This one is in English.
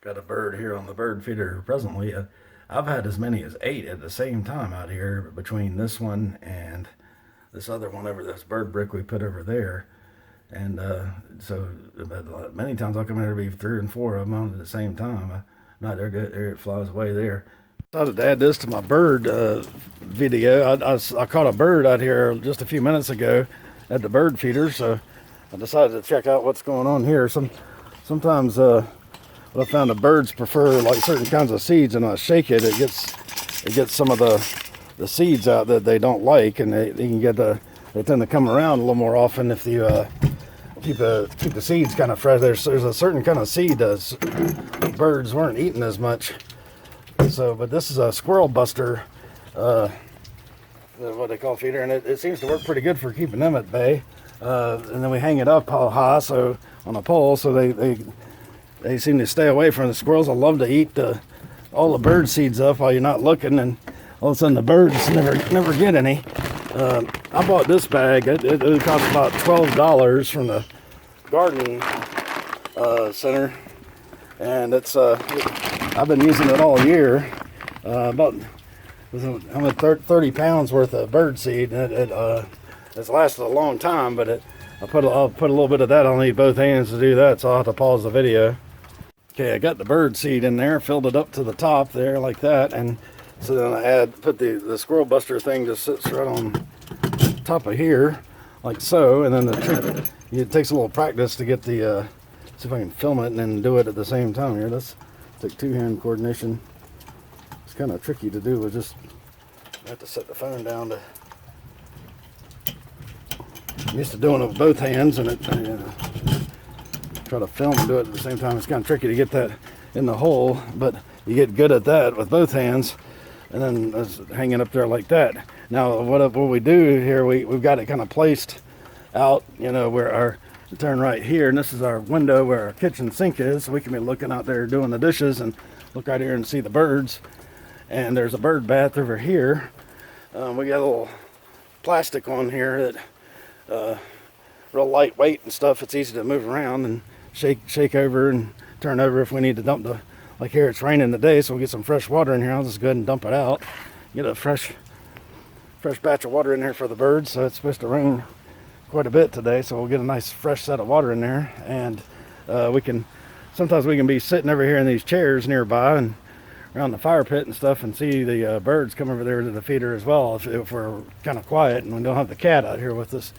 Got a bird here on the bird feeder presently. I've had as many as 8 at the same time out here between this one and this other one over this bird brick we put over there. And so many times I'll come in here to be 3 and 4 of them on at the same time. Not there, good. There it flies away there. I thought I'd add this to my bird video. I caught a bird out here just a few minutes ago at the bird feeder, so I decided to check out what's going on here. Sometimes what I found, the birds prefer like certain kinds of seeds, and when I shake it, it gets some of the seeds out that they don't like, and they can get they tend to come around a little more often if you keep the seeds kind of fresh. There's a certain kind of seed that birds weren't eating as much. So, but this is a squirrel buster, what they call feeder, and it seems to work pretty good for keeping them at bay. And then we hang it up high, so on a pole, so they seem to stay away from the squirrels. I love to eat all the bird seeds up while you're not looking, and all of a sudden the birds never get any. I bought this bag. It cost about $12 from the garden center, and it's I've been using it all year. About 30 pounds worth of bird seed, and it's lasted a long time. But I'll put a little bit of that. I'll need both hands to do that, so I'll have to pause the video. Okay, I got the bird seed in there, filled it up to the top there like that, and so then I put the squirrel buster thing just sits right on top of here, like so, and then it takes a little practice to get the, see if I can film it and then do it at the same time here. Let's take two-hand coordination. It's kind of tricky to do. I have to set the phone down to, I'm used to doing it with both hands, and try to film and do it at the same time. It's kind of tricky to get that in the hole, but you get good at that with both hands, and then it's hanging up there like that. Now what we do here, we've got it kind of placed out, where our turn right here, and this is our window where our kitchen sink is, so we can be looking out there doing the dishes and look right here and see the birds. And there's a bird bath over here. We got a little plastic on here that real lightweight and stuff. It's easy to move around and shake over and turn over if we need to dump like here it's raining today, so we'll get some fresh water in here. I'll just go ahead and dump it out. Get a fresh batch of water in here for the birds. So it's supposed to rain quite a bit today, so we'll get a nice fresh set of water in there. And sometimes we can be sitting over here in these chairs nearby and around the fire pit and stuff, and see the birds come over there to the feeder as well if we're kind of quiet and we don't have the cat out here with us.